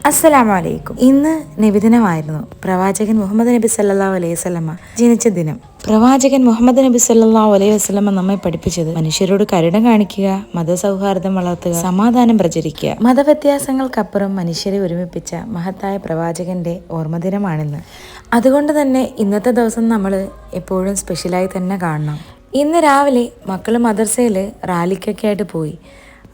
അസ്സലാമു അലൈക്കും. ഇന്ന് നബിദിനമായിരുന്നു. പ്രവാചകൻ മുഹമ്മദ് നബി സല്ലല്ലാഹു അലൈഹി വസല്ലമ ജനിച്ച ദിനം. പ്രവാചകൻ മുഹമ്മദ് നബി സല്ലല്ലാഹു അലൈഹി വസല്ലമ നമ്മെ പഠിപ്പിച്ചത് മനുഷ്യരോട് കരുണ കാണിക്കുക, മതസൗഹാർദ്ദം വളർത്തുക, സമാധാനം പ്രചരിക്കുക. മതവ്യത്യാസങ്ങൾക്കപ്പുറം മനുഷ്യരെ ഒരുമിപ്പിച്ച മഹത്തായ പ്രവാചകന്റെ ഓർമ്മദിനമാണിന്ന്. അതുകൊണ്ട് തന്നെ ഇന്നത്തെ ദിവസം നമ്മൾ എപ്പോഴും സ്പെഷ്യലായി തന്നെ കാണണം. ഇന്ന് രാവിലെ മക്കൾ മദർസയിൽ റാലിക്കൊക്കെ ആയിട്ട് പോയി.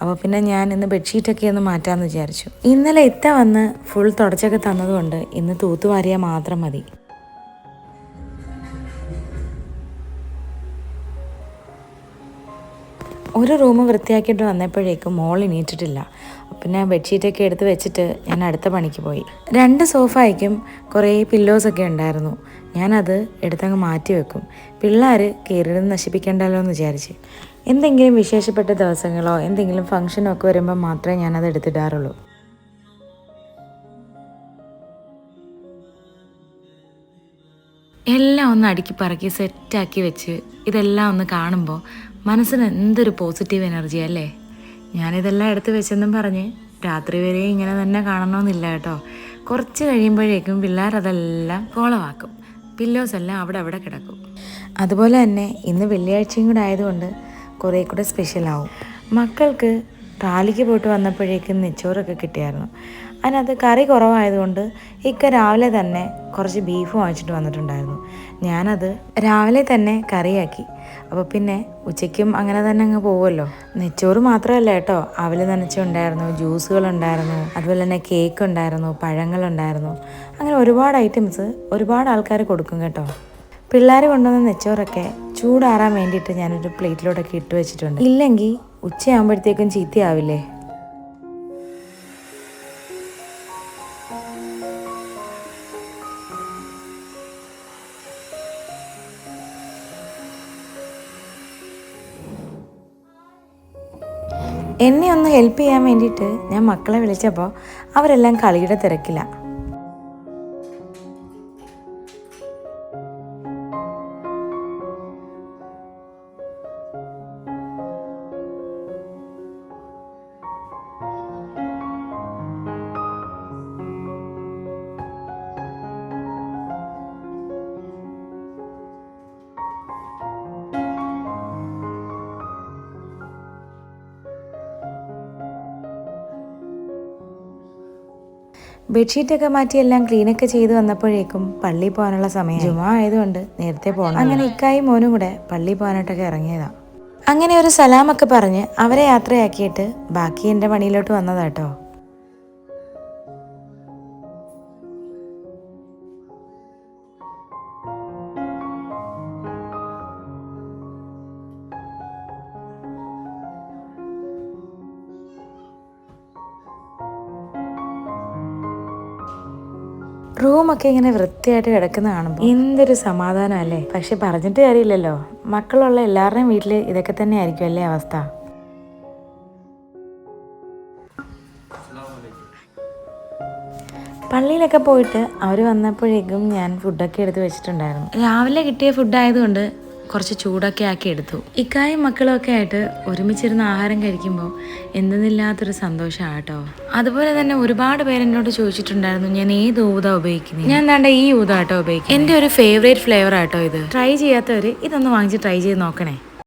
അപ്പോൾ പിന്നെ ഞാൻ ഇന്ന് ബെഡ്ഷീറ്റൊക്കെ ഒന്ന് മാറ്റാമെന്ന് വിചാരിച്ചു. ഇന്നലെ ഇത്ത വന്ന് ഫുൾ തുടച്ചൊക്കെ തന്നതുകൊണ്ട് ഇന്ന് തൂത്തുവാരിയാൽ മാത്രം മതി. ഒരു റൂം വൃത്തിയാക്കിയിട്ട് വന്നപ്പോഴേക്കും മോൾ എണീറ്റിട്ടില്ല. പിന്നെ ബെഡ്ഷീറ്റൊക്കെ എടുത്ത് വെച്ചിട്ട് ഞാൻ അടുത്ത പണിക്ക് പോയി. 2 സോഫായ്ക്കും കുറേ പില്ലോസൊക്കെ ഉണ്ടായിരുന്നു. ഞാനത് എടുത്തങ്ങ് മാറ്റി വെക്കും. പിള്ളേർ കയറിയിരുന്ന് നശിപ്പിക്കേണ്ടല്ലോ എന്ന് വിചാരിച്ച്. എന്തെങ്കിലും വിശേഷപ്പെട്ട ദിവസങ്ങളോ എന്തെങ്കിലും ഫംഗ്ഷനോ ഒക്കെ വരുമ്പോൾ മാത്രമേ ഞാനത് എടുത്തിടാറുള്ളൂ. എല്ലാം ഒന്ന് അടുക്കി പറക്കി സെറ്റാക്കി വെച്ച് ഇതെല്ലാം ഒന്ന് കാണുമ്പോൾ മനസ്സിന് എന്തൊരു പോസിറ്റീവ് എനർജി അല്ലേ. ഞാനിതെല്ലാം എടുത്ത് വെച്ചെന്നും പറഞ്ഞ് രാത്രി വരെ ഇങ്ങനെ തന്നെ കാണണമെന്നില്ല കേട്ടോ. കുറച്ച് കഴിയുമ്പോഴേക്കും പിള്ളേരതെല്ലാം കോളമാക്കും. പില്ലോസ് എല്ലാം അവിടെ കിടക്കും. അതുപോലെ തന്നെ ഇന്ന് വെള്ളിയാഴ്ചയും കൂടെ ആയതുകൊണ്ട് കുറേ കൂടെ സ്പെഷ്യലാവും. മക്കൾക്ക് റാലിക്ക് പോയിട്ട് വന്നപ്പോഴേക്കും നെച്ചോറൊക്കെ കിട്ടിയായിരുന്നു. അതിനകത്ത് കറി കുറവായതുകൊണ്ട് ഇക്ക രാവിലെ തന്നെ കുറച്ച് ബീഫ് വാങ്ങിച്ചിട്ട് വന്നിട്ടുണ്ടായിരുന്നു. ഞാനത് രാവിലെ തന്നെ കറിയാക്കി. അപ്പോൾ പിന്നെ ഉച്ചയ്ക്കും അങ്ങനെ തന്നെ അങ്ങ് പോകുമല്ലോ. നെച്ചോറ് മാത്രമല്ല കേട്ടോ, അവല് നനച്ചുണ്ടായിരുന്നു, ജ്യൂസുകളുണ്ടായിരുന്നു, അതുപോലെ തന്നെ കേക്ക് ഉണ്ടായിരുന്നു, പഴങ്ങളുണ്ടായിരുന്നു. അങ്ങനെ ഒരുപാട് ഐറ്റംസ് ഒരുപാട് ആൾക്കാർ കൊടുക്കും കേട്ടോ. പിള്ളേർ കൊണ്ടുവന്ന നെച്ചോറൊക്കെ ചൂടാറാൻ വേണ്ടിയിട്ട് ഞാനൊരു പ്ലേറ്റിലോട്ടൊക്കെ ഇട്ട് വെച്ചിട്ടുണ്ട്. ഇല്ലെങ്കിൽ ഉച്ചയാകുമ്പോഴത്തേക്കും ചീത്തയാവില്ലേ. എന്നെ ഒന്ന് ഹെൽപ്പ് ചെയ്യാൻ വേണ്ടിയിട്ട് ഞാൻ മക്കളെ വിളിച്ചപ്പോൾ അവരെല്ലാം കളിയുടെ തിരക്കില്ല. ബെഡ്ഷീറ്റൊക്കെ മാറ്റി എല്ലാം ക്ലീനൊക്കെ ചെയ്ത് വന്നപ്പോഴേക്കും പള്ളിയിൽ പോകാനുള്ള സമയം. ജുമാ ആയതുകൊണ്ട് നേരത്തെ പോകണം. അങ്ങനെ ഇക്കായും മോനും കൂടെ പള്ളിയിൽ പോകാനായിട്ടൊക്കെ ഇറങ്ങിയതാ. അങ്ങനെ ഒരു സലാമൊക്കെ പറഞ്ഞ് അവരെ യാത്രയാക്കിയിട്ട് ബാക്കി എൻ്റെ പണിയിലോട്ട് വന്നതാട്ടോ. റൂമൊക്കെ ഇങ്ങനെ വൃത്തിയായിട്ട് കിടക്കുന്ന കാണുമ്പോൾ എന്തൊരു സമാധാനം അല്ലേ. പക്ഷെ പറഞ്ഞിട്ട് കാര്യമില്ലല്ലോ, മക്കളുള്ള എല്ലാവരുടെയും വീട്ടിൽ ഇതൊക്കെ തന്നെ ആയിരിക്കും അല്ലേ അവസ്ഥ. പള്ളിയിലൊക്കെ പോയിട്ട് അവർ വന്നപ്പോഴേക്കും ഞാൻ ഫുഡൊക്കെ എടുത്ത് വെച്ചിട്ടുണ്ടായിരുന്നു. രാവിലെ കിട്ടിയ ഫുഡായതുകൊണ്ട് കുറച്ച് ചൂടൊക്കെ ആക്കി എടുത്തു. ഇക്കായും മക്കളും ഒക്കെ ആയിട്ട് ഒരുമിച്ചിരുന്ന് ആഹാരം കഴിക്കുമ്പോൾ എന്തെന്നില്ലാത്തൊരു സന്തോഷമാണ് കേട്ടോ. അതുപോലെ തന്നെ ഒരുപാട് പേരെന്നോട് ചോദിച്ചിട്ടുണ്ടായിരുന്നു ഞാൻ ഏത് ഊത ഉപയോഗിക്കുന്നത്. ഞാൻ എന്താണ്ട് ഈ ഊത കേട്ടോ ഉപയോഗിക്കുന്നത്. എൻ്റെ ഒരു ഫേവറേറ്റ് ഫ്ലേവർ ആട്ടോ ഇത്. ട്രൈ ചെയ്യാത്തവർ ഇതൊന്ന് വാങ്ങിച്ച് ട്രൈ ചെയ്ത് നോക്കണേ.